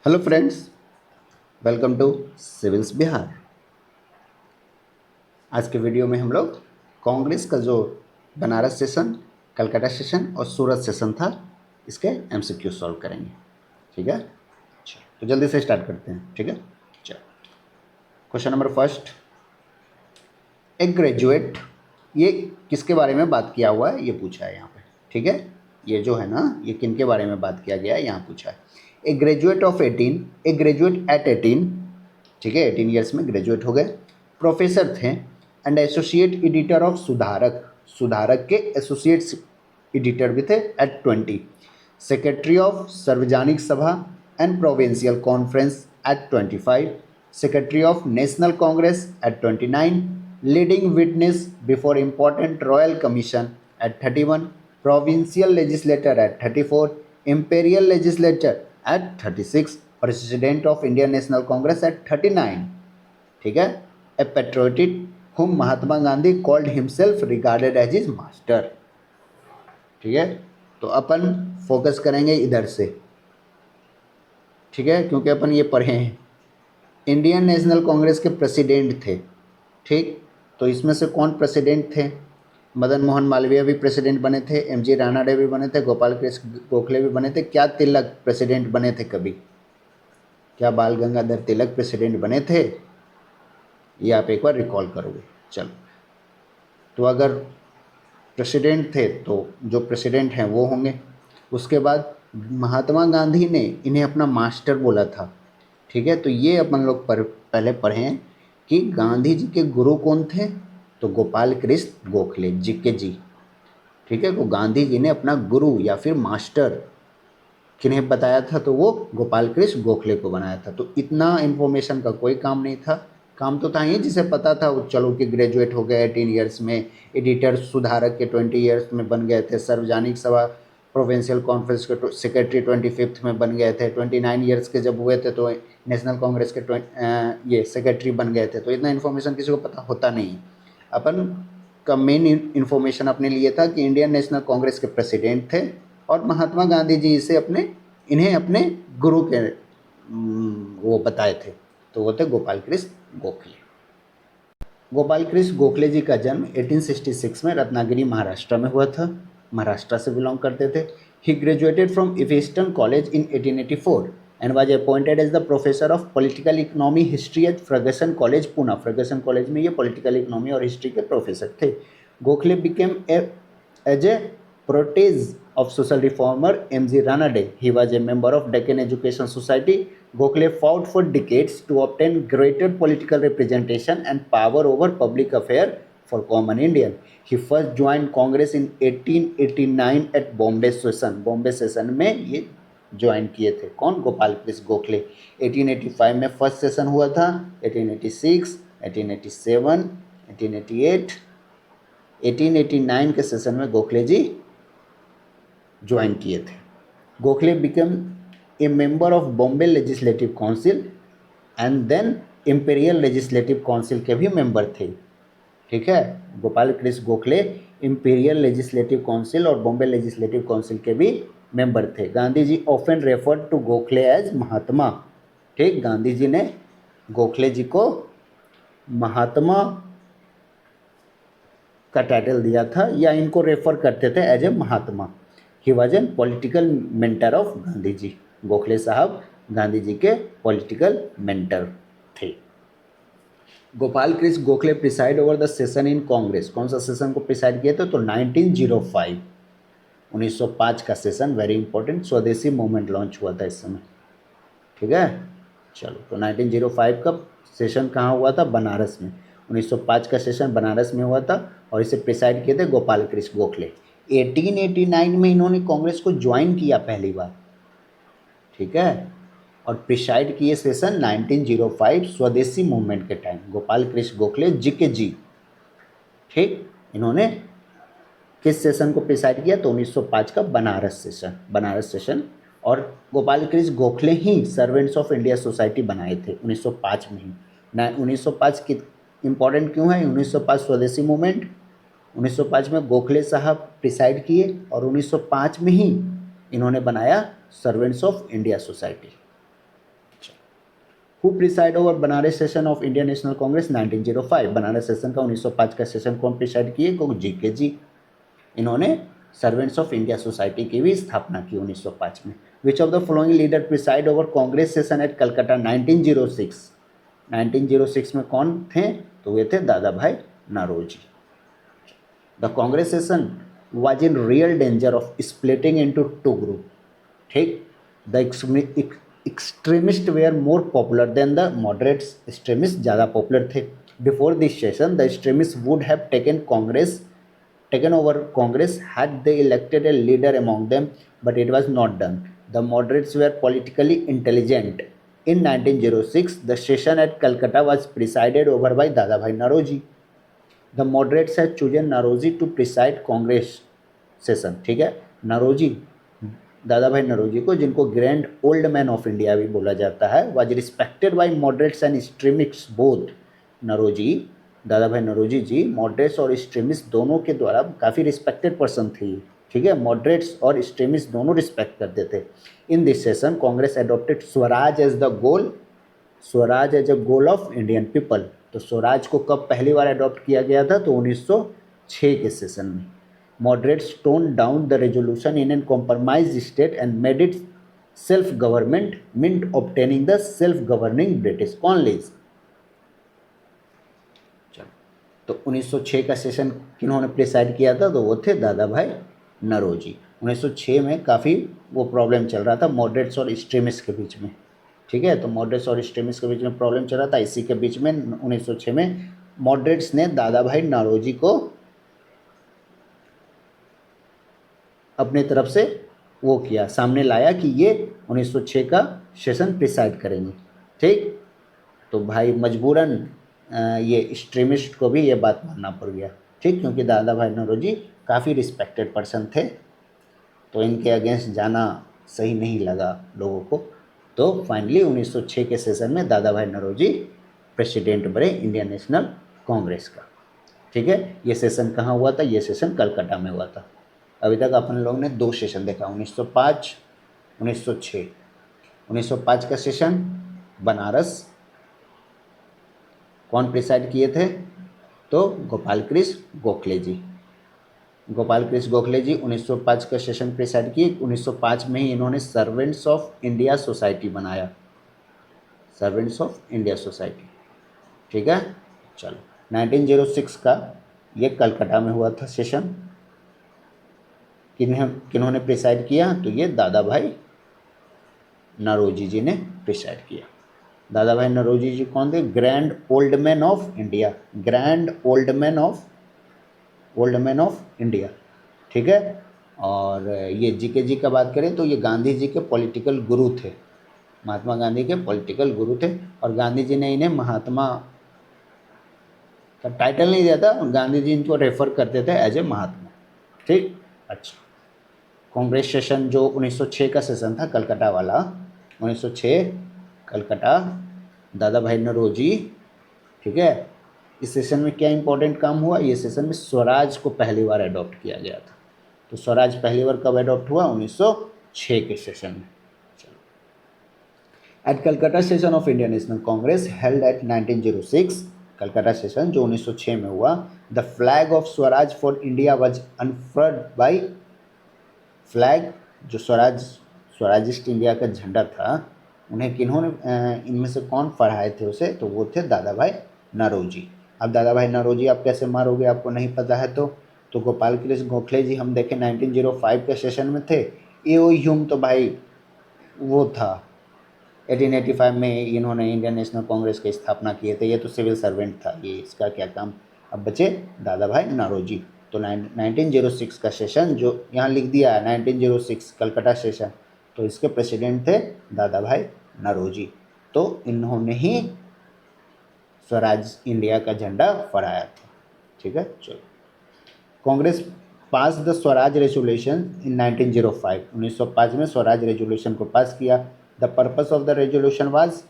Hello friends, welcome to civils Bihar. आज के video में हम लोग कांग्रेस का जो बनारस सेशन, कलकत्ता सेशन और सूरत सेशन था, इसके एमसीक्यू सॉल्व करेंगे। ठीक है, तो जल्दी से स्टार्ट करते हैं। ठीक है, चलो क्वेश्चन नंबर फर्स्ट, एक ग्रेजुएट, ये किसके बारे में बात किया हुआ है ये पूछा है यहाँ पे। ठीक है, ये जो है ना, ये किन के बारे में बात किया गया है यहाँ पूछा है। A graduate of 18, a graduate at 18, ठीक है 18 ईयर्स में ग्रेजुएट हो गए, प्रोफेसर थे एंड एसोसिएट एडिटर ऑफ सुधारक, सुधारक के एसोसिएट एडिटर भी थे eight 20, secretary of Sarvajanik Sabha and provincial conference at 25, secretary of national Congress at 29, leading witness before important royal commission at 31, provincial legislator at 34, imperial legislature at 36, president of Indian National Congress at 39. ठीक है, a patriot whom Mahatma Gandhi called himself regarded as his master. ठीक है, तो अपन focus करेंगे इधर से। ठीक है, क्योंकि अपन ये पढ़े हैं। इंडियन नेशनल कांग्रेस के प्रेसिडेंट थे। ठीक, तो इसमें से कौन प्रेसिडेंट थे? मदन मोहन मालवीय भी प्रेसिडेंट बने थे, एमजी रानाडे भी बने थे, गोपाल कृष्ण गोखले भी बने थे। क्या तिलक प्रेसिडेंट बने थे कभी? क्या बाल गंगाधर तिलक प्रेसिडेंट बने थे? ये आप एक बार रिकॉल करोगे। चलो, तो अगर प्रेसिडेंट थे तो जो प्रेसिडेंट हैं वो होंगे। उसके बाद महात्मा गांधी ने इन्हें अपना मास्टर बोला था। ठीक है, तो ये अपन लोग पहले पढ़ें कि गांधी जी के गुरु कौन थे। तो गोपाल कृष्ण गोखले जी के जी। ठीक है, तो गांधी जी ने अपना गुरु या फिर मास्टर किन्हें बताया था? तो वो गोपाल कृष्ण गोखले को बनाया था। तो इतना इन्फॉर्मेशन का कोई काम नहीं था। काम तो था ही जिसे पता था, चलो कि ग्रेजुएट हो गए 18 ईयर्स में, एडिटर सुधारक के 20 ईयर्स में बन गए थे, सार्वजनिक सभा प्रोविंशियल कॉन्फ्रेंस के सेक्रेटरी 25th में बन गए थे, 29 ईयर्स के जब हुए थे तो नेशनल कांग्रेस के ये सेक्रेटरी बन गए थे। तो इतना इन्फॉर्मेशन किसी को पता होता नहीं। अपन का मेन इन्फॉर्मेशन अपने लिए था कि इंडियन नेशनल कांग्रेस के प्रेसिडेंट थे और महात्मा गांधी जी इसे इन्हें अपने गुरु के वो बताए थे। तो वो थे गोपाल कृष्ण गोखले। गोपाल कृष्ण गोखले जी का जन्म 1866 में रत्नागिरी महाराष्ट्र में हुआ था। महाराष्ट्र से बिलोंग करते थे। He graduated from Eastern College in 1884 and was appointed as the professor of political economy history at Fergusson College Poona. Fergusson College में ये पॉलिटिकल इकोनॉमी और हिस्ट्री के प्रोफेसर थे। Gokhale became as a protege of social reformer M.G. Ranade. He was a member of Deccan Education Society. Gokhale fought for decades to obtain greater political representation and power over public affairs for common Indian. He first joined Congress in 1889 at Bombay Session. Bombay Session में ये join किए थे। कौन? गोपाल कृष्ण गोखले। 1885 में first session हुआ था, 1886, 1887, 1888, 1889 के session में गोखले जी ज्वाइन किए थे। Gokhale became a member of Bombay legislative council and then imperial legislative council के भी मेंबर थे। ठीक है, Gopal Krishna Gokhale imperial legislative council और बॉम्बे लेजिस्लेटिव काउंसिल के भी मेंबर थे। Gandhi ji often referred to Gokhale as Mahatma. ठीक, गांधी जी ने गोखले जी को महात्मा का टाइटल दिया था या इनको रेफर करते थे as a Mahatma. He was an political mentor of Gandhi ji. Gokhale साहब गांधी जी के पॉलिटिकल मेंटर थे। Gopal Krishna Gokhale preside over the session in Congress. कौन सा सेशन को प्रिसाइड किए थे? तो 1905, 1905 का सेशन, वेरी इंपॉर्टेंट। स्वदेशी मूवमेंट लॉन्च हुआ था इस समय। ठीक है, चलो, तो 1905 का सेशन कहाँ हुआ था? बनारस में। 1905 का सेशन बनारस में हुआ था और इसे प्रिसाइड किए थे गोपाल कृष्ण गोखले। 1889 में इन्होंने कांग्रेस को ज्वाइन किया पहली बार। ठीक है, और प्रिसाइड किए सेशन 1905 स्वदेशी मूवमेंट के टाइम, गोपाल कृष्ण गोखले जी के जी। ठीक, इन्होंने किस सेशन को प्रिसाइड किया? तो 1905 का बनारस सेशन, बनारस सेशन। और गोपाल कृष्ण गोखले ही सर्वेंट्स ऑफ इंडिया सोसाइटी बनाए थे 1905 में ही। 1905 की इम्पॉर्टेंट क्यों है? 1905 स्वदेशी मूवमेंट, 1905 में गोखले साहब प्रिसाइड किए और 1905 में ही इन्होंने बनाया servants of India society. Who preside over Banaras session of Indian national Congress 1905, Banaras session का 1905 का सेशन कौन प्रिसाइड किए? को जीके जी। इन्होंने सर्वेंट्स ऑफ इंडिया सोसाइटी की भी स्थापना की 1905 में। Which of the following leader preside over Congress session at Calcutta 1906, 1906 में कौन थे? तो वे थे Dadabhai Naoroji. The Congress session was in real danger of splitting into two groups. ठीक, the extremists were more popular than the moderates. extremists ज़्यादा popular थे. Before this session, the extremists would have taken over Congress had they elected a leader among them, but it was not done. The moderates were politically intelligent. In 1906, the session at Calcutta was presided over by Dadabhai Naoroji. The moderates has chosen Naoroji to preside Congress session. ठीक है, Naoroji, Dadabhai Naoroji को, जिनको grand old man of India भी बोला जाता है, was respected by moderates and extremists both. Naoroji, Dadabhai Naoroji ji moderates और extremist दोनों के द्वारा काफ़ी रिस्पेक्टेड पर्सन थी। ठीक है, मॉडरेट्स और एक्सट्रीमिस्ट दोनों रिस्पेक्ट करते थे। In this session Congress adopted Swaraj as the goal, Swaraj as a goal of Indian people. तो स्वराज को कब पहली बार अडॉप्ट किया गया था? तो 1906 के सेशन में। Moderates tone down the resolution in an compromise state and made it self government meant obtaining the self governing British colonies. तो 1906 का सेशन किन्होंने प्रिसाइड किया था? तो वो थे दादा भाई नारोजी। 1906 में काफ़ी वो प्रॉब्लम चल रहा था मॉडरेट्स और एक्सट्रीमिस्ट के बीच में। ठीक है, तो मॉडरेट्स और एक्सट्रीमिस्ट के बीच में प्रॉब्लम चल रहा था। इसी के बीच में 1906 में मॉडरेट्स ने दादा भाई नारोजी को अपने तरफ से वो किया, सामने लाया कि ये 1906 का सेशन प्रिसाइड करेंगे। ठीक, तो भाई मजबूरन ये एक्सट्रीमिस्ट को भी ये बात मानना पड़ गया। ठीक, क्योंकि दादा भाई नारोजी काफ़ी रिस्पेक्टेड पर्सन थे, तो इनके अगेंस्ट जाना सही नहीं लगा लोगों को। तो फाइनली 1906 के सेशन में दादा भाई नारोजी प्रेसिडेंट बने इंडियन नेशनल कांग्रेस का। ठीक है, ये सेशन कहाँ हुआ था? ये सेशन कलकत्ता में हुआ था। अभी तक अपन लोगों ने दो सेशन देखा, 1905, 1906। 1905 का सेशन बनारस कौन प्रिसाइड किए थे? तो गोपाल कृष्ण गोखले जी। गोपाल कृष्ण गोखले जी 1905 का सेशन प्रिसाइड किए। 1905 में ही इन्होंने सर्वेंट्स ऑफ इंडिया सोसाइटी बनाया, सर्वेंट्स ऑफ इंडिया सोसाइटी। ठीक है, चलो 1906 का ये कलकत्ता में हुआ था सेशन। किन्होंने प्रिसाइड किया? तो ये दादा भाई नारोजी जी ने प्रिसाइड किया। दादा भाई नारोजी जी कौन थे? Grand old man of India, grand old man of India. ठीक है, और ये जीके जी का बात करें तो ये गांधी जी के पॉलिटिकल गुरु थे, महात्मा गांधी के पॉलिटिकल गुरु थे। और गांधी जी ने इन्हें महात्मा का टाइटल नहीं दिया था, गांधी जी इनको रेफर करते थे एज ए महात्मा। ठीक, अच्छा। कांग्रेस सेशन जो 1906 का सेशन था कलकत्ता वाला, 1906 कलकत्ता, दादा भाई नारोजी। ठीक है, इस सेशन में क्या इंपॉर्टेंट काम हुआ? ये सेशन में स्वराज को पहली बार अडॉप्ट किया गया था। तो स्वराज पहली बार कब अडॉप्ट हुआ? 1906 के सेशन में। चलो, at Calcutta session of Indian national Congress held at 1906, Calcutta session जो 1906 में हुआ, the flag of swaraj for India was unfurled by, flag जो स्वराजिस्ट इंडिया का झंडा था, उन्हें किन्होंने, इनमें से कौन फहराए थे उसे? तो वो थे दादा भाई नारोजी। अब दादा भाई नारोजी आप कैसे मारोगे, आपको नहीं पता है तो गोपाल कृष्ण गोखले जी हम देखें 1905 के सेशन में थे। ए.ओ. ह्यूम तो भाई वो था 1885 में इन्होंने इंडियन नेशनल कांग्रेस की स्थापना किए थे, ये तो सिविल सर्वेंट था, ये इसका क्या काम। अब बचे दादा भाई नारोजी। तो 1906 का सेशन जो यहाँ लिख दिया है 1906 कलकत्ता सेशन, तो इसके प्रेसिडेंट थे दादा भाई नारोजी। तो इन्होंने ही स्वराज इंडिया का झंडा फहराया था। ठीक है, चलो। Congress pass the Swaraj resolution in 1905, 1905 में स्वराज रेजोल्यूशन को पास किया। The purpose of the resolution was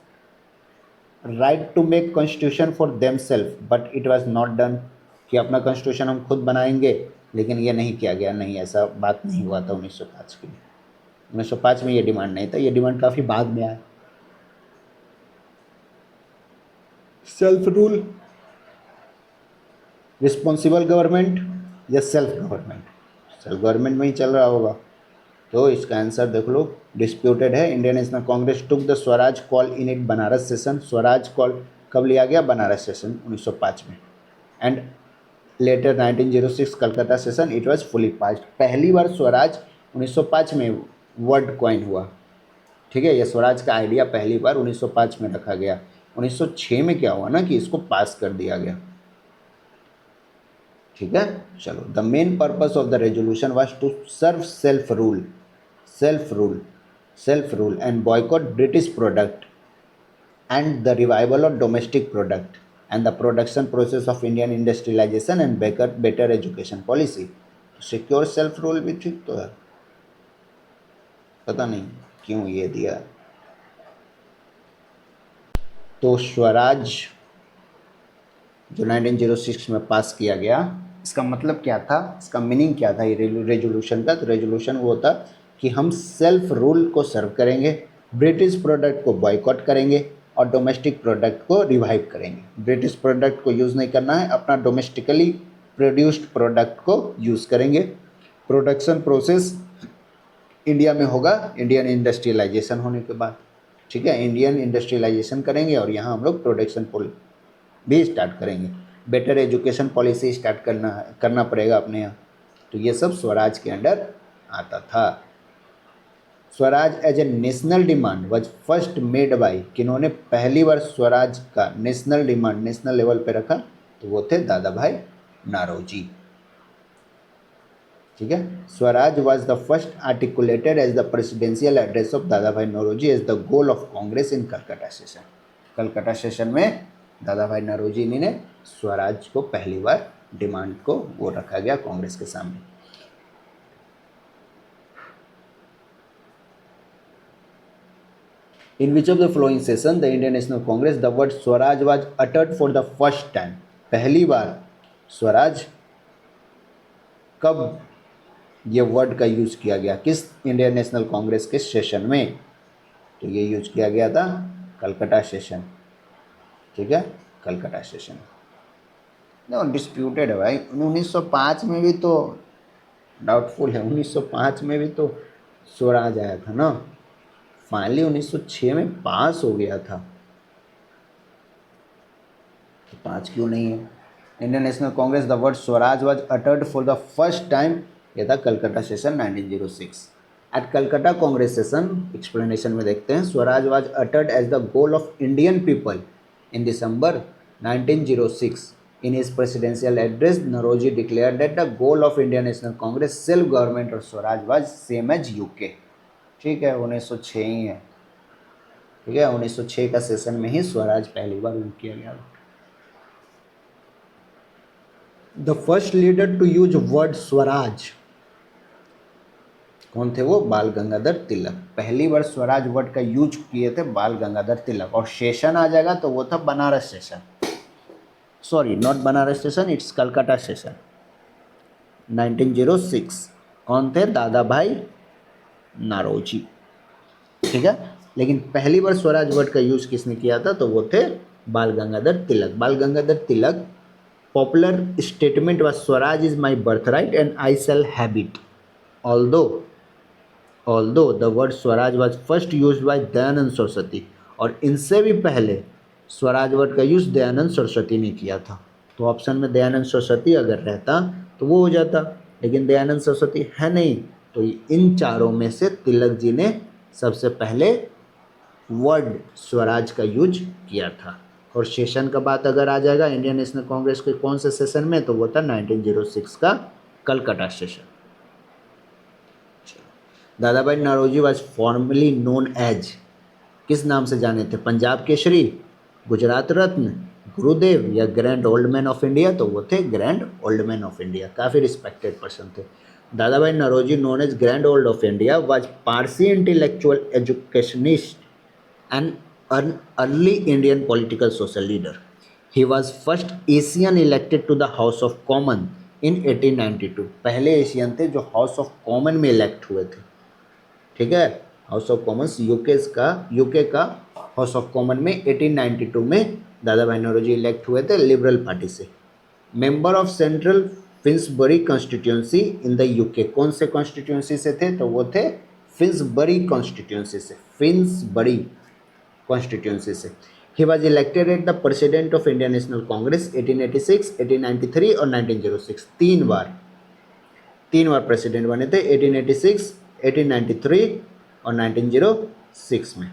right to make constitution for them self but it was not done, कि अपना कॉन्स्टिट्यूशन हम खुद बनाएंगे, लेकिन ये नहीं किया गया। नहीं, ऐसा बात नहीं हुआ था 1905 के लिए। 1905 में ये डिमांड नहीं था, ये डिमांड काफ़ी बाद में आया। सेल्फ रूल, रिस्पॉन्सिबल गवर्नमेंट या सेल्फ गवर्नमेंट? सेल्फ गवर्नमेंट में ही चल रहा होगा, तो इसका आंसर देख लो, डिस्प्यूटेड है। Indian national Congress took the Swaraj call in it Banaras session. Swaraj call कब लिया गया? बनारस सेशन 1905 में। And later 1906 Calcutta session it was fully passed. पहली बार स्वराज 1905 में वर्ड कॉइन हुआ, ठीक है। ये स्वराज का आइडिया पहली बार 1905 में रखा गया। 1906 में क्या हुआ ना कि इसको पास कर दिया गया, ठीक है। चलो, the main purpose of the resolution was to serve self rule, self rule, self rule and boycott British product and the revival of domestic product and the production process of Indian industrialization and better education policy. Secure self rule भी ठीक तो है, पता नहीं क्यों ये दिया। तो स्वराज जो 1906 में पास किया गया, इसका मतलब क्या था, इसका मीनिंग क्या था ये रेजोल्यूशन का? तो रेजोल्यूशन वो था कि हम सेल्फ रूल को सर्व करेंगे, ब्रिटिश प्रोडक्ट को बॉयकॉट करेंगे और डोमेस्टिक प्रोडक्ट को रिवाइव करेंगे। ब्रिटिश प्रोडक्ट को यूज़ नहीं करना है, अपना डोमेस्टिकली प्रोड्यूस्ड प्रोडक्ट को यूज़ करेंगे। प्रोडक्शन प्रोसेस इंडिया में होगा इंडियन इंडस्ट्रियलाइजेशन होने के बाद, ठीक है। इंडियन इंडस्ट्रियलाइजेशन करेंगे और यहाँ हम लोग प्रोडक्शन भी स्टार्ट करेंगे। बेटर एजुकेशन पॉलिसी स्टार्ट करना पड़ेगा अपने यहाँ। तो ये सब स्वराज के अंडर आता था। Swaraj as a national demand was first made by, किन्होंने पहली बार स्वराज का नेशनल डिमांड नेशनल लेवल पे रखा? तो वो थे दादा भाई नारोजी, ठीक है। Swaraj was the first articulated as the presidential address of Dadabhai Naoroji as the goal of Congress in Calcutta session. Calcutta session में दादा भाई नारोजी ने स्वराज को पहली बार डिमांड को वो रखा गया कांग्रेस के सामने। In which of the following session the Indian National Congress the word Swaraj was uttered for the first time? पहली बार स्वराज कब ये वर्ड का यूज किया गया, किस इंडियन नेशनल कांग्रेस के सेशन में? तो ये यूज किया गया था कलकत्ता सेशन, ठीक है, कलकत्ता सेशन। नो डिस्प्यूटेड है भाई, 1905 में भी तो डाउटफुल है, 1905 में भी तो स्वराज आया था ना, फाइनली 1906 में पास हो गया था, तो 5 क्यों नहीं है? Indian national Congress the word swaraj was uttered for the first time, ये था Calcutta session 1906। At Calcutta Congress session explanation में देखते हैं, swaraj was uttered as the goal of Indian people in December 1906। In his presidential address Naoroji declared that the goal of Indian national Congress self government और swaraj was same as UK, ठीक है, 1906 ही है, ठीक है। 1906 का सेशन में ही स्वराज पहली बार यूज किया गया। The first leader to use word Swaraj कौन थे? वो बाल गंगाधर तिलक। पहली बार स्वराज वर्ड का यूज किए थे बाल गंगाधर तिलक। और सेशन आ जाएगा तो वो था Banaras session, sorry not Banaras session, it's Calcutta session 1906। कौन थे? दादा भाई नारोजी, ठीक है। लेकिन पहली बार स्वराज वर्ड का यूज किसने किया था? तो वो थे बाल Gangadhar Tilak. Bal Gangadhar Tilak popular statement was swaraj is my birthright and I shall have it. Although the word swaraj was first used by Dayanand Saraswati, और इनसे भी पहले स्वराज वर्ड का यूज दयानंद सरस्वती ने किया था। तो ऑप्शन में दयानंद सरस्वती अगर रहता तो वो हो जाता, लेकिन दयानंद सरस्वती है नहीं, तो इन चारों में से तिलक जी ने सबसे पहले वर्ड स्वराज का यूज किया था। और सेशन का बात अगर आ जाएगा इंडियन नेशनल कांग्रेस के कौन से सेशन में, तो वो था 1906 का Calcutta session. Dadabhai Naoroji was formally known as, किस नाम से जाने थे? पंजाब केसरी, गुजरात रत्न, गुरुदेव या grand old man of India? तो वो थे grand old man of India, काफ़ी रिस्पेक्टेड पर्सन थे। Dadabhai Naoroji known as grand old of India was Parsi intellectual educationist and an early Indian political social leader. He was first Asian elected to the House of Common in 1892. पहले Asian थे जो house of common में elect हुए थे, ठीक है। House of Commons UK का house of common में 1892 में दादा भाई नौरोजी इलेक्ट हुए थे लिबरल पार्टी से। Member of central Finsbury constituency in the UK, कौन से कॉन्स्टिट्यूंसी से थे? तो वो थे फिन्सबरी कॉन्स्टिट्यूंसी से, फिन्सबरी कॉन्स्टिट्यूंसी से। ही was elected at the president of Indian national Congress 1886, 1893 और 1906। तीन बार प्रेसिडेंट बने थे, 1886, 1893 और 1906 में।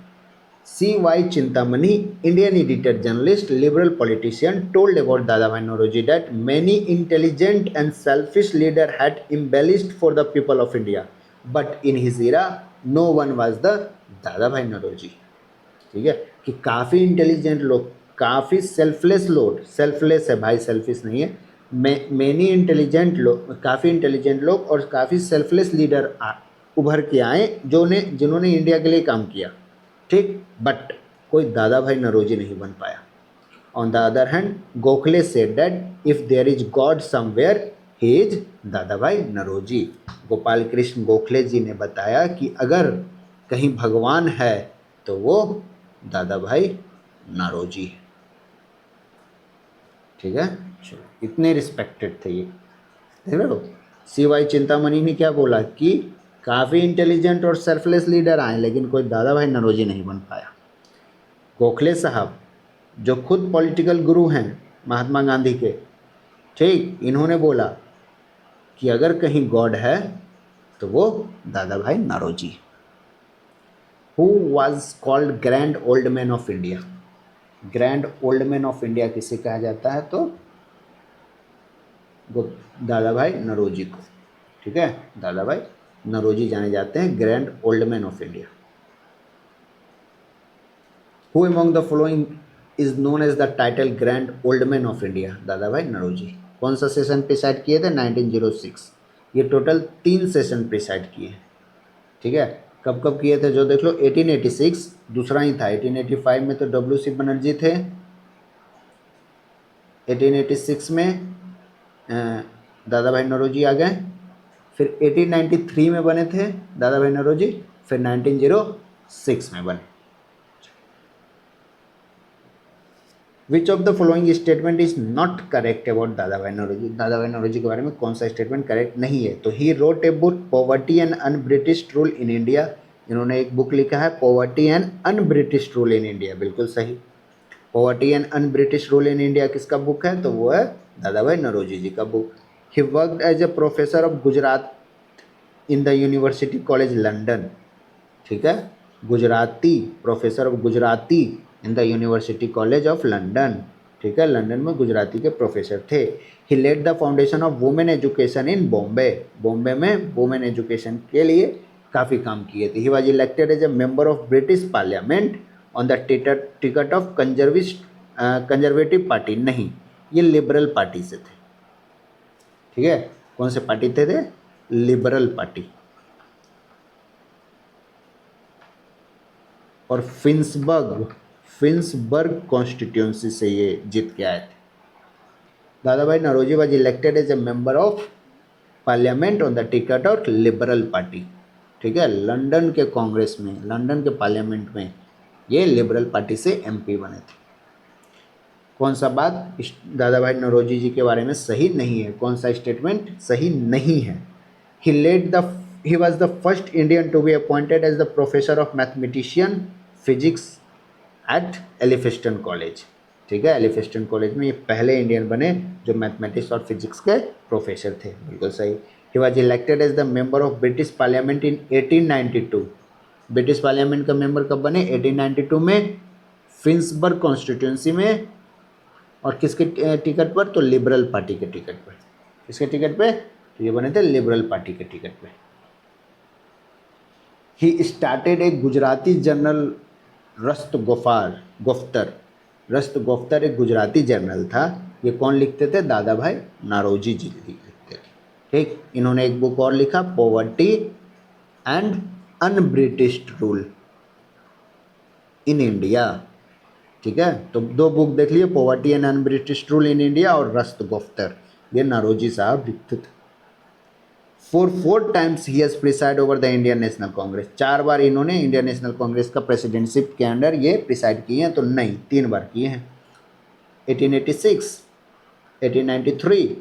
C.Y. Chintamani, Indian editor, journalist, liberal politician, told about Dadabhai Naoroji that many intelligent and selfish leaders had embellished for the people of India, but in his era, no one was the Dadabhai Naoroji। ठीक है कि काफ़ी intelligent लोग, काफ़ी selfless लोग, selfless है भाई, selfish नहीं है, मैनी इंटेलिजेंट लोग, काफ़ी इंटेलिजेंट लोग और काफ़ी सेल्फलेस लीडर उभर के आए जिन्होंने इंडिया के लिए काम किया, ठीक, बट कोई दादा भाई नौरोजी नहीं बन पाया। On the other hand Gokhale said that if there is god somewhere he is Dadabhai Naoroji. Gopal Krishna Gokhale जी ने बताया कि अगर कहीं भगवान है तो वो दादा भाई नौरोजी है। ठीक है, चलो, इतने रिस्पेक्टेड थे ये, देख रहे हो। C.Y. चिंतामणि ने क्या बोला कि काफ़ी इंटेलिजेंट और सेल्फलेस लीडर आए लेकिन कोई दादा भाई नौरोजी नहीं बन पाया। गोखले साहब जो खुद पॉलिटिकल गुरु हैं महात्मा गांधी के, ठीक, इन्होंने बोला कि अगर कहीं गॉड है तो वो Dadabhai Naoroji. Who was called grand old man of India? Grand old man of India किसे कहा जाता है? तो दादा भाई नौरोजी को। ठीक है, दादा भाई नौरोजी जाने जाते हैं grand old man of India. Who among the following is known as the title grand old man of India? Dadabhai Naoroji. कौन सा सेशन प्रिसाइड किए थे? 1906। ये टोटल 3 सेशन प्रिसाइड किए। ठीक है, कब कब किए थे जो देख लो। 1886 दूसरा ही था, 1885 में तो WC बनर्जी थे, 1886 में दादा भाई नौरोजी आ गए, फिर 1893 में बने थे दादा भाई नौरोजी, फिर 1906 में बने। Which of the following statement is not correct about दादा भाई नौरोजी? दादा भाई नौरोजी के बारे में कौन सा स्टेटमेंट करेक्ट नहीं है? तो he wrote a book poverty and unBritish rule in India. इन्होंने एक बुक लिखा है poverty and unBritish rule in India, बिल्कुल सही। Poverty and unBritish rule in India किसका बुक है? तो वो है दादा भाई नौरोजी जी का book. He worked as a professor of Gujarat in the university college London. ठीक है, Gujarati, professor of Gujarati in the university college of London. ठीक है, लंदन में गुजराती के प्रोफेसर थे। He led the foundation of women education in Bombay. Bombay में women education के लिए काफ़ी काम किए थे। He was elected as a member of British Parliament on the ticket of Conservative Party. नहीं, ये लिबरल पार्टी से थे। ठीक है, कौन से पार्टी थे? Liberal party. और फिन्सबर्ग कॉन्स्टिट्यूंसी से ये जीत के आए थे। Dadabhai Naoroji was elected as a member of parliament on the ticket of Liberal Party. ठीक है, लंदन के कांग्रेस में, लंदन के पार्लियामेंट में ये लिबरल पार्टी से MP बने थे। कौन सा बात दादा भाई नौरोजी जी के बारे में सही नहीं है? कौन सा स्टेटमेंट सही नहीं है? He was the first Indian to be appointed as the professor of mathematician physics at Elphinstone College. ठीक है, एलिफिस्टन कॉलेज में ये पहले इंडियन बने जो मैथमेटिक्स और फिजिक्स के प्रोफेसर थे, बिल्कुल सही। He was elected as the member of British parliament in 1892। British parliament का मेंबर कब बने? 1892 में, फिन्सबर्ग कॉन्स्टिट्यूंसी में। और किसके टिकट पर? तो लिबरल पार्टी के टिकट पर। किसके टिकट पे? तो ये बने थे लिबरल पार्टी के टिकट पे। He started a Gujarati journal Rast Goftar एक गुजराती जर्नल था। ये कौन लिखते थे? दादा भाई नौरोजी जी लिखते थे। ठीक, इन्होंने एक बुक और लिखा poverty and un-British rule in India. ठीक है, तो 2 बुक देख लिए, poverty and un-British rule in India और रस्त गोफ्तर, ये नौरोजी साहब लिखते थे। Four times he has preside over the Indian national Congress. 4 बार इन्होंने इंडियन नेशनल कांग्रेस का प्रेसिडेंटशिप के अंडर ये प्रिसाइड किए हैं, तो नहीं, 3 बार किए हैं। 1886, 1893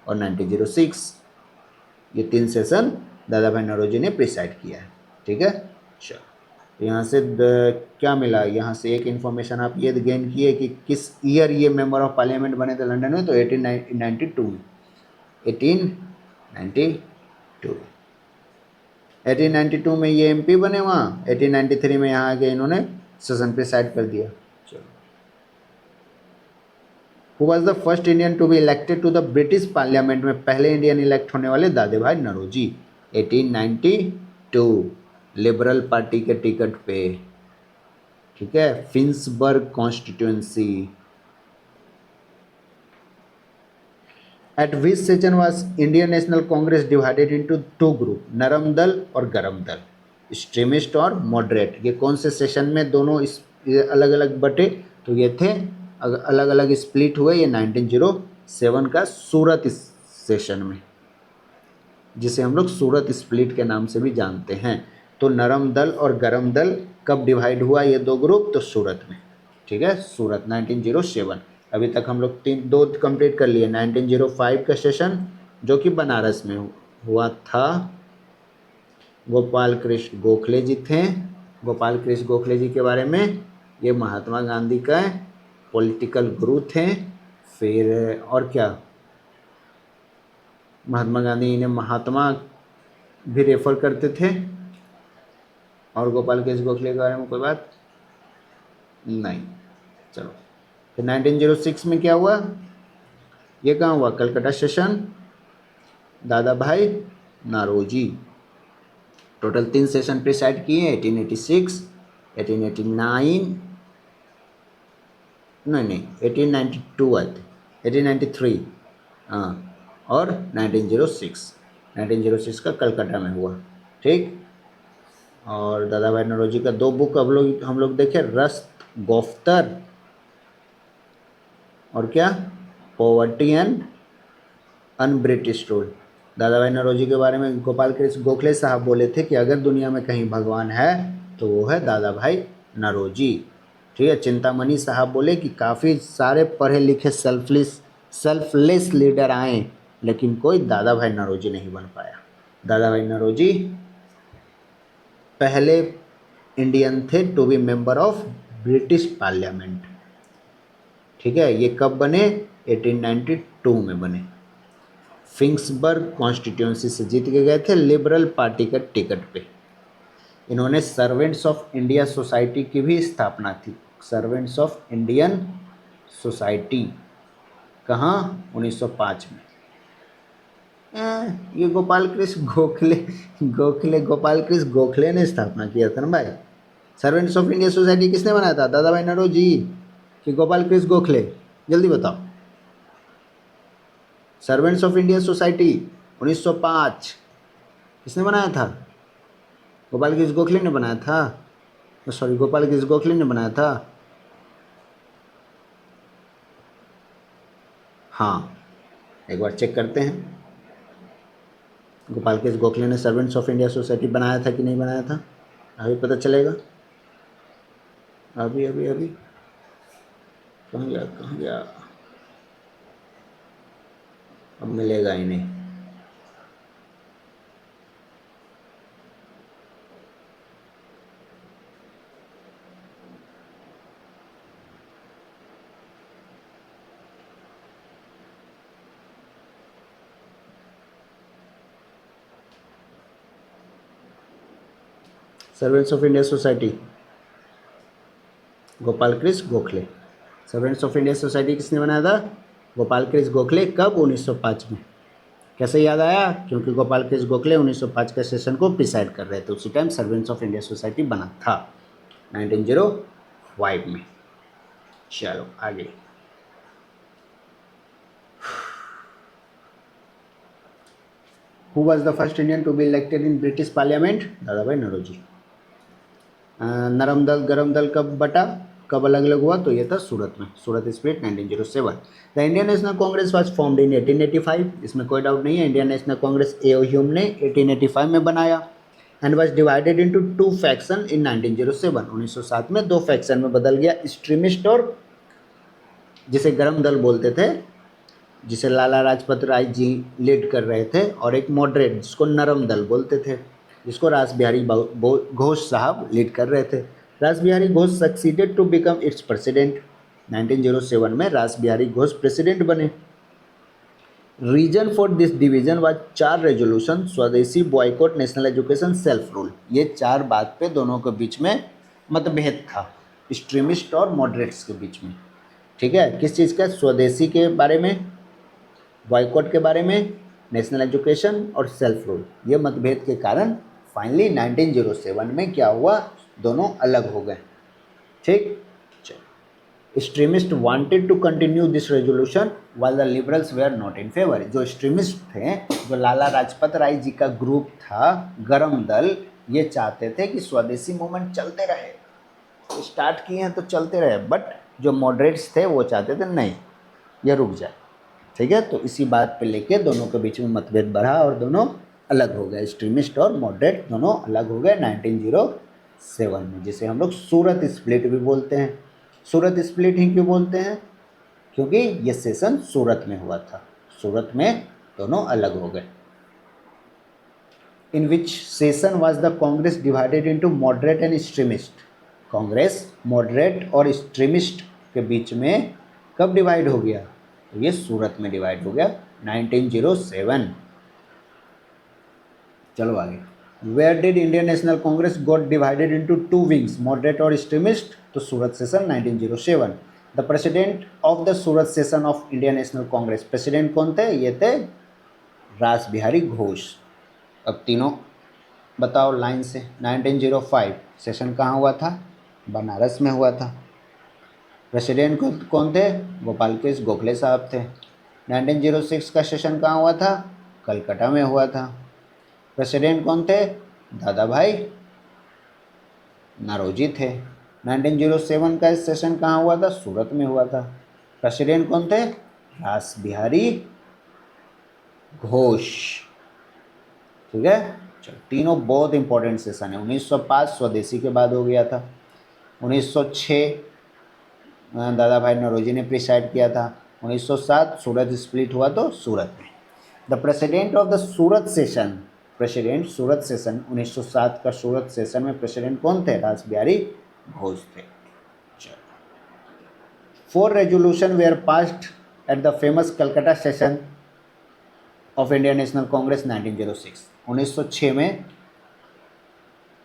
और 1906। ये 3 सेशन दादा भाई नौरोजी ने प्रिसाइड किया है। ठीक है, चलो यहाँ से क्या मिला, यहाँ से एक इन्फॉर्मेशन आप ये गेन किए कि किस ईयर ये मेंबर ऑफ पार्लियामेंट बने थे लंदन में, तो 1892 में, 1892 1892 में ये एमपी बने वहाँ, 1893 में यहाँ आके इन्होंने सेशन प्रिसाइड कर दिया। चलो, who was the first Indian to be elected to the British parliament में पहले इंडियन इलेक्ट होने वाले Dadabhai Naoroji, 1892 Liberal Party के टिकट पे। ठीक है, Finsbury constituency. At which session was Indian national Congress divided into 2 group, नरम दल और गरम दल, एक्सट्रीमिस्ट और मॉडरेट। ये कौन से सेशन में दोनों अलग अलग बटे, तो ये थे अलग अलग स्प्लिट हुए ये 1907 का सूरत सेशन में, जिसे हम लोग सूरत स्प्लिट के नाम से भी जानते हैं। तो नरम दल और गरम दल कब डिवाइड हुआ ये 2 ग्रुप, तो सूरत में। ठीक है, सूरत 1907। अभी तक हम लोग 2 कंप्लीट कर लिए। 1905 का सेशन जो कि बनारस में हुआ था, गोपाल कृष्ण गोखले जी थे। गोपाल कृष्ण गोखले जी के बारे में, ये महात्मा गांधी का पॉलिटिकल गुरु थे। फिर और क्या, महात्मा गांधी इन्हें महात्मा भी रेफर करते थे। और गोपाल कृष्ण गोखले के बारे में कोई बात नहीं। चलो, फिर 1906 में क्या हुआ, ये कहाँ हुआ, Calcutta session, Dadabhai Naoroji. Total 3 session preside किए, 1886, 1889, नहीं 1892 आए थे, 1893 हाँ, और 1906 का कलकत्ता में हुआ। ठीक, और दादा भाई नौरोजी का 2 बुक हम लोग देखे, रस्त गोफ्तर और क्या, poverty and un British rule. दादा भाई नौरोजी के बारे में गोपाल कृष्ण गोखले साहब बोले थे कि अगर दुनिया में कहीं भगवान है तो वो है दादा भाई नौरोजी। ठीक है, चिंतामणि साहब बोले कि काफ़ी सारे पढ़े लिखे सेल्फलेस लीडर आए, लेकिन कोई दादा भाई नौरोजी नहीं बन पाया। दादा भाई नौरोजी पहले इंडियन थे to be member of British parliament. ठीक है, ये कब बने, 1892 में बने। फिंसबर्ग कॉन्स्टिट्यूएंसी से जीत के गए थे लिबरल पार्टी का टिकट पे। इन्होंने सर्वेंट्स ऑफ इंडिया सोसाइटी की भी स्थापना थी। सर्वेंट्स ऑफ इंडियन सोसाइटी कहाँ, 1905 में। ये गोपाल कृष्ण गोखले ने स्थापना किया था ना भाई। सर्वेंट्स ऑफ इंडिया सोसाइटी किसने बनाया था, दादा भाई नौरोजी कि गोपाल कृष्ण गोखले, जल्दी बताओ। सर्वेंट्स ऑफ इंडिया सोसाइटी 1905 किसने बनाया था, गोपाल कृष्ण गोखले ने बनाया था, सॉरी गोपाल कृष्ण गोखले ने बनाया था। हाँ, एक बार चेक करते हैं, गोपाल कृष्ण गोखले ने सर्वेंट्स ऑफ इंडिया सोसाइटी बनाया था कि नहीं बनाया था, अभी पता चलेगा। अभी अभी अभी कहाँ गया, अब मिलेगा ही नहीं। Servants of India society, Gopal Krishna Gokhale. Servants of India society किसने बनाया था, गोपाल कृष्ण गोखले। कब, 1905 में। कैसे याद आया, क्योंकि गोपाल कृष्ण गोखले 1905 के सेशन को प्रिसाइड कर रहे थे, उसी time servants of India society बना था 1905 में। चलो आगे, who was the first Indian to be elected in British parliament, Dadabhai Naoroji. नरम दल गरम दल कब बटा, कब अलग अलग हुआ, तो ये था सूरत में, Surat split 1907। The Indian national Congress was formed in 1885, इसमें कोई डाउट नहीं है, Indian national Congress A O. Hume ने 1885 में बनाया। And was divided into 2 faction in 1907, 1907 में 2 फैक्शन में बदल गया, एक्सट्रीमिस्ट और जिसे गरम दल बोलते थे, जिसे लाला लाजपत राय जी लीड कर रहे थे, और एक मॉडरेट जिसको नरम दल बोलते थे, जिसको रास बिहारी घोष साहब लीड कर रहे थे। Ras Bihari Ghosh succeeded to become its president. 1907 में रास बिहारी घोष प्रेसिडेंट बने। Reason for this division was 4 resolution, swadeshi, boycott, national education, self rule. ये 4 बात पे दोनों के बीच में मतभेद था, एक्सट्रीमिस्ट और मॉडरेट्स के बीच में। ठीक है, किस चीज़ का? स्वदेशी के बारे में, बॉयकॉट के बारे में, नेशनल एजुकेशन और सेल्फ रूल। ये मतभेद के कारण फाइनली 1907 में क्या हुआ? दोनों अलग हो गए। ठीक, extremist wanted to continue this resolution while the liberals were not in favour. जो एक्सट्रीमिस्ट थे, जो लाला लाजपत राय जी का ग्रुप था, गरम दल, ये चाहते थे कि स्वदेशी मूवमेंट चलते रहे, स्टार्ट किए हैं तो चलते रहे, बट जो मॉडरेट्स थे वो चाहते थे नहीं, ये रुक जाए। ठीक है, तो इसी बात पे लेके दोनों के बीच में मतभेद बढ़ा और दोनों अलग हो गए, एक्सट्रीमिस्ट और मॉडरेट दोनों अलग हो गए 1907 में, जिसे हम लोग सूरत स्प्लिट भी बोलते हैं। सूरत स्प्लिट ही क्यों बोलते हैं? क्योंकि ये सेशन सूरत में हुआ था, सूरत में दोनों अलग हो गए। In which session was the Congress divided into moderate and extremist. Congress moderate और एक्सट्रीमिस्ट के बीच में कब डिवाइड हो गया? तो ये सूरत में डिवाइड हो गया 1907। चलो आगे। Where did Indian national Congress got divided into 2 wings, moderate और एक्सट्रीमिस्ट? तो Surat session 1907। The president of the Surat session of Indian national Congress, president कौन थे? ये थे रास बिहारी घोष। अब तीनों बताओ लाइन से। 1905 सेशन कहाँ हुआ था? बनारस में हुआ था। प्रेसिडेंट कौन थे? गोपाल कृष्ण गोखले साहब थे। 1906 का सेशन कहाँ हुआ था? कलकत्ता में हुआ था। प्रेसिडेंट कौन थे? दादा भाई नौरोजी थे। 1907 का सेशन कहाँ हुआ था? सूरत में हुआ था। प्रेसिडेंट कौन थे? रास बिहारी घोष। ठीक है, चलो तीनों बहुत इंपॉर्टेंट सेशन है। 1905 स्वदेशी के बाद हो गया था। 1906 दादा भाई नौरोजी ने प्रिसाइड किया था। 1907 सूरत स्प्लिट हुआ तो सूरत में। The president of the Surat session, president Surat session 1907 का सूरत सेशन में प्रेसिडेंट कौन थे? रास बिहारी घोष थे। 4 resolution were passed at the famous Calcutta session of Indian national Congress 1906। 1906 में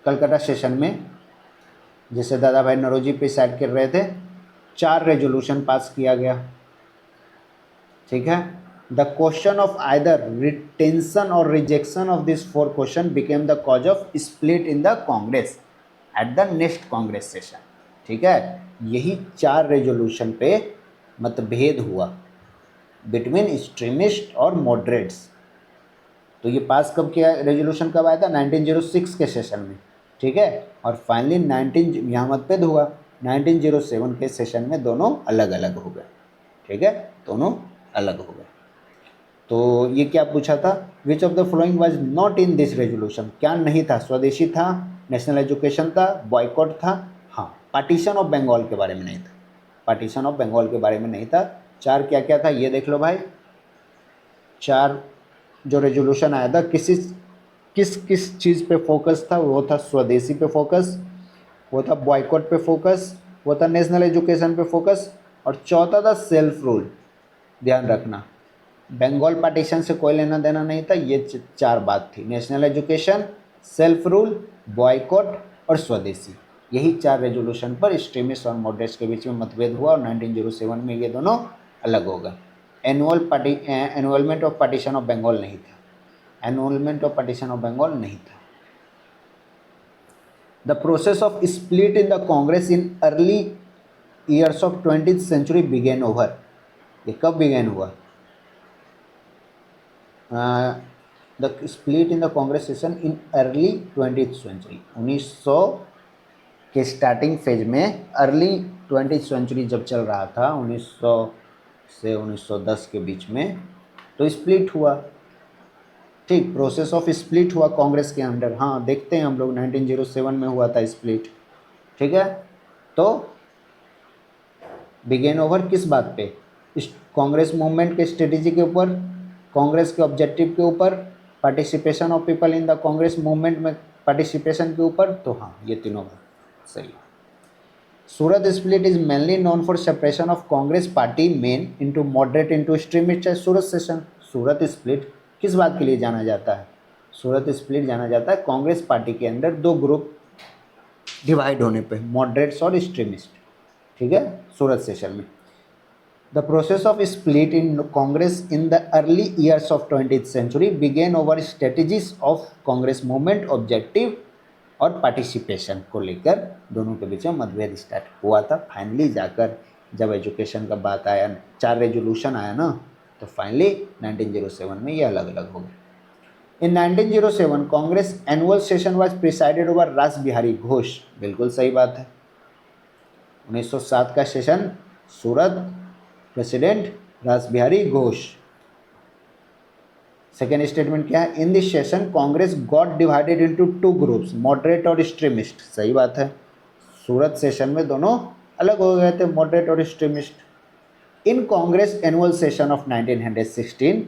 कलकत्ता सेशन में, जिसे दादा भाई नौरोजी प्रिसाइड कर रहे थे, 4 रेजोल्यूशन पास किया गया। ठीक है, the question of either retention और rejection of this 4 question became the cause of split in the Congress at the next Congress session. ठीक है, यही 4 रेजोल्यूशन पे मतभेद हुआ बिटवीन एक्सट्रीमिस्ट और मॉडरेट्स। तो ये पास कब किया? रेजोल्यूशन कब आया था? 1906 के सेशन में। ठीक है, और फाइनली 19 यहाँ मतभेद हुआ 1907 के सेशन में, दोनों अलग अलग हो गए। ठीक है, दोनों अलग हो गए। तो ये क्या पूछा था? Which of the following was not in this resolution? क्या नहीं था? स्वदेशी था, नेशनल एजुकेशन था, बॉयकॉट था। हाँ, पार्टीशन ऑफ बंगाल के बारे में नहीं था। पार्टीशन ऑफ बंगाल के बारे में नहीं था। 4 क्या क्या था ये देख लो भाई। 4 जो रेजोल्यूशन आया था, किस चीज़ पे फोकस था? वो था स्वदेशी पे फोकस, वो था बॉयकॉट पे फोकस, वो था नेशनल एजुकेशन पे फोकस, और चौथा था सेल्फ रूल। ध्यान रखना, बंगाल पार्टीशन से कोई लेना देना नहीं था। ये 4 बात थी, national education, self rule, boycott और स्वदेशी। यही 4 रेजोल्यूशन पर एक्सट्रीमिस्ट और मॉडरेट्स के बीच में मतभेद हुआ और 1907 में ये दोनों अलग हो गए। Annulment of partition of Bengal नहीं था। Annulment of partition of Bengal नहीं था। The process of split in the Congress in early years of 20th century began over. ये कब बिगेन हुआ? The split in the Congress session in early 20th century, 1900 के starting phase में, early 20th century जब चल रहा था 1900 से 1910 के बीच में, तो स्प्लिट हुआ। ठीक, प्रोसेस ऑफ स्प्लिट हुआ कांग्रेस के अंडर। हाँ, देखते हैं हम लोग 1907 में हुआ था स्प्लिट। ठीक है, तो बिगेन ओवर किस बात पे? कांग्रेस मूवमेंट के स्ट्रेटेजी के ऊपर, कांग्रेस के ऑब्जेक्टिव के ऊपर, participation of people in the Congress movement में पार्टिसिपेशन के ऊपर। तो हाँ, ये तीनों बात सही है। Surat split is mainly known for separation of Congress party men into moderate into extremist. Surat session, Surat split किस बात के लिए जाना जाता है? सूरत स्प्लिट जाना जाता है कांग्रेस पार्टी के अंदर दो ग्रुप डिवाइड होने पे, मॉडरेट्स और एक्सट्रीमिस्ट। ठीक है, सूरत सेशन में। The process of split in Congress in the early years of 20th century began over strategies of Congress movement, objective और पार्टिसिपेशन को लेकर दोनों के बीच में मतभेद स्टार्ट हुआ था। फाइनली जाकर जब एजुकेशन का बात आया, 4 रेजोल्यूशन आया ना, तो फाइनली 1907 में ये अलग अलग हो गए। इन 1907 Congress annual session was presided over रास बिहारी घोष। बिल्कुल सही बात है। 1907 का सेशन सूरत, प्रेसिडेंट रास बिहारी घोष। सेकेंड स्टेटमेंट क्या है? इन this session Congress got divided into 2 groups, moderate और एक्सट्रीमिस्ट। सही बात है, सूरत सेशन में दोनों अलग हो गए थे, मॉडरेट और extremist. In Congress annual session of 1916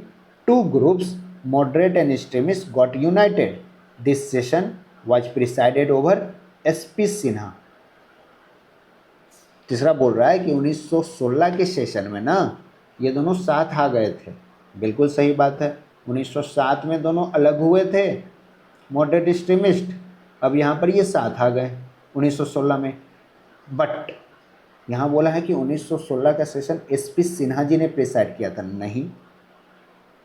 2 groups, moderate and extremist, got United. This session was presided over SP Sinha. तीसरा बोल रहा है कि 1916 के सेशन में ना ये दोनों साथ आ गए थे। बिल्कुल सही बात है, 1907 में दोनों अलग हुए थे, मॉडरेट एक्सट्रीमिस्ट। अब यहाँ पर ये साथ आ गए 1916 में। बट यहाँ बोला है कि 1916 का सेशन एसपी सिन्हा जी ने प्रिसाइड किया था। नहीं,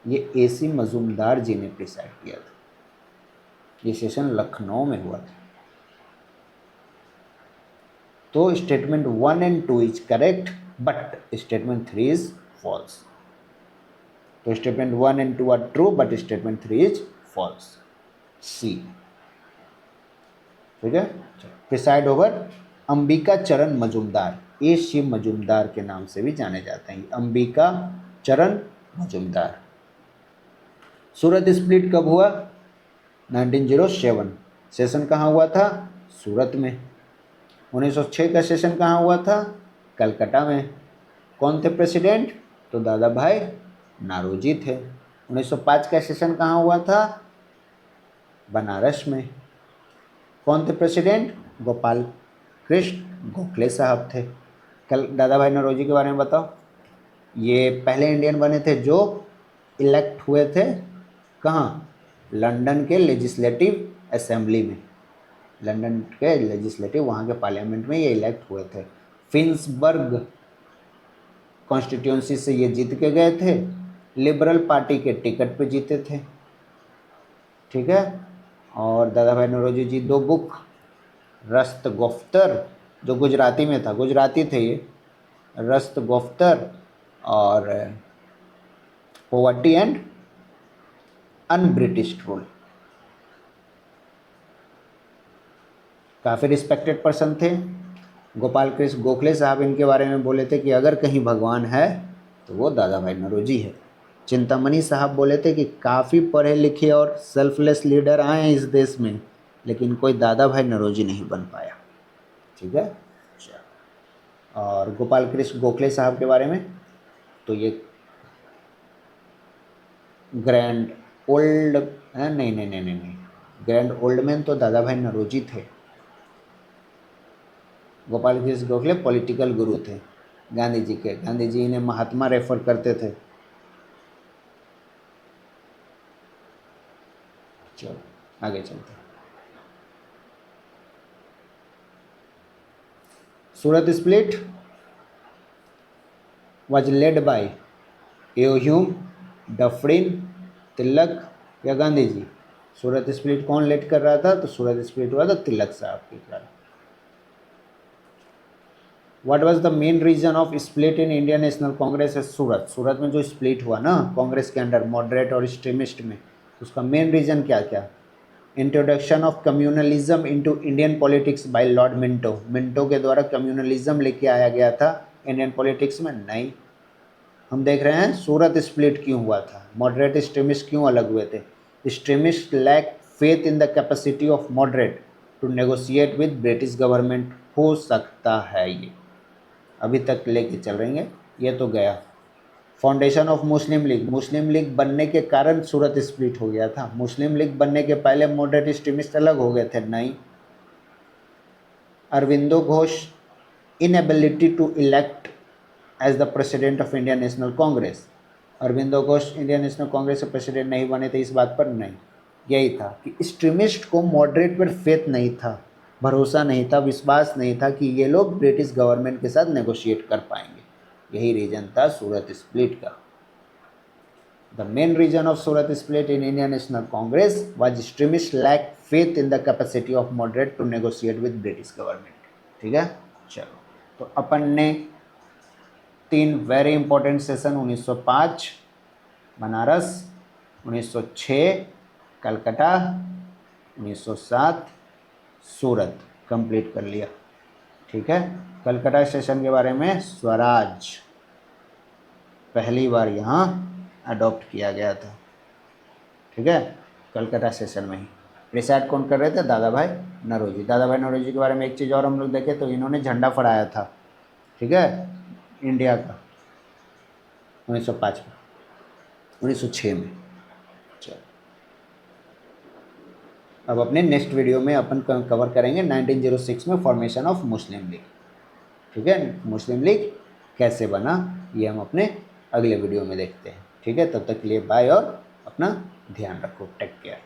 ये एसी मजूमदार जी ने प्रिसाइड किया था। ये सेशन लखनऊ में हुआ था। तो statement 1 and 2 is correct, but statement 3 is false. तो statement 1 and 2 are true, but statement 3 is false. C. ठीक है, प्रिसाइड ओवर अंबिका चरण मजूमदार, ए शिव मजूमदार के नाम से भी जाने जाते हैं, अंबिका चरण मजूमदार। सूरत स्प्लिट कब हुआ? 1907। सेशन कहाँ हुआ था? सूरत में। 1906 का सेशन कहाँ हुआ था? कलकत्ता में। कौन थे प्रेसिडेंट? तो दादा भाई नारोजी थे। 1905 का सेशन कहाँ हुआ था? बनारस में। कौन थे प्रेसिडेंट? गोपाल कृष्ण गोखले साहब थे। कल दादा भाई नौरोजी के बारे में बताओ। ये पहले इंडियन बने थे जो इलेक्ट हुए थे कहाँ? लंदन के लेजिस्लेटिव असेंबली में, लंदन के लेजिस्लेटिव, वहाँ के पार्लियामेंट में ये इलेक्ट हुए थे। फिन्सबर्ग कॉन्स्टिट्यूंसी से ये जीत के गए थे, लिबरल पार्टी के टिकट पे जीते थे। ठीक है, और दादा भाई नौरोजी जी 2 बुक, रस्त गोफ्तर जो गुजराती में था, गुजराती थे ये, रस्त गोफ्तर और poverty and un British rule. काफ़ी रिस्पेक्टेड पर्सन थे। गोपाल कृष्ण गोखले साहब इनके बारे में बोले थे कि अगर कहीं भगवान है तो वो दादा भाई नौरोजी है। चिंतामणि साहब बोले थे कि काफ़ी पढ़े लिखे और सेल्फलेस लीडर आए हैं इस देश में, लेकिन कोई दादा भाई नौरोजी नहीं बन पाया। ठीक है, और गोपाल कृष्ण गोखले साहब के बारे में तो ये ग्रैंड ओल्ड है, नहीं, ग्रैंड ओल्ड मैन तो दादा भाई नौरोजी थे। गोपाल कृष्ण गोखले पॉलिटिकल गुरु थे गांधी जी के। गांधी जी इन्हें महात्मा रेफर करते थे। चलो आगे चलते हैं। Surat split was led by A O Hume, Dufferin, Tilak या गांधी जी? सूरत स्प्लिट कौन लेड कर रहा था? तो सूरत स्प्लिट हुआ था तिलक साहब के कारण। What was the main reason of split in Indian national Congress? Surat, Surat में जो स्प्लिट हुआ ना कांग्रेस के अंडर मॉडरेट और एक्सट्रीमिस्ट में, उसका मेन रीजन क्या क्या? Introduction of communalism into Indian politics by lord Minto. Minto के द्वारा कम्युनलिज्म लेके आया गया था इंडियन पॉलिटिक्स में। नहीं, हम देख रहे हैं सूरत स्प्लिट क्यों हुआ था, मॉडरेट एक्सट्रीमिस्ट क्यों अलग हुए थे? Extremist lack faith in the capacity of moderate to negotiate with British government. हो सकता है ये, अभी तक लेके चल रही हैं। ये तो गया। फाउंडेशन ऑफ मुस्लिम लीग बनने के कारण सूरत स्प्लिट हो गया था। मुस्लिम लीग बनने के पहले मॉडरेट एक्सट्रीमिस्ट अलग हो गए थे। नहीं। Aurobindo Ghosh inability to elect as the president of Indian national Congress. Aurobindo Ghosh Indian national Congress के प्रेसिडेंट नहीं बने थे इस बात पर नहीं, यही था कि एक्सट्रीमिस्ट को मॉडरेट पर फेथ नहीं था, भरोसा नहीं था, विश्वास नहीं था कि ये लोग ब्रिटिश गवर्नमेंट के साथ नेगोशिएट कर पाएंगे। यही रीजन था सूरत स्प्लिट का। The main reason of Surat split in Indian National Congress was extremists lacked faith in the capacity of moderate to negotiate with British government। ठीक है, चलो तो अपन ने 3 very important session 1905 Banaras, 1906 Calcutta, 1907 सूरत कंप्लीट कर लिया। ठीक है, कलकत्ता सेशन के बारे में स्वराज पहली बार यहाँ अडॉप्ट किया गया था। ठीक है, कलकत्ता सेशन में ही। प्रिसाइड कौन कर रहे थे? दादा भाई नौरोजी। दादा भाई नौरोजी के बारे में एक चीज़ और हम लोग देखें तो इन्होंने झंडा फहराया था। ठीक है, इंडिया का 1905 में, 1906 में। चलो अब अपने नेक्स्ट वीडियो में अपन कवर करेंगे 1906 में फॉर्मेशन ऑफ मुस्लिम लीग। ठीक है, मुस्लिम लीग कैसे बना ये हम अपने अगले वीडियो में देखते हैं। ठीक है, तब तक के लिए बाय और अपना ध्यान रखो। Take care.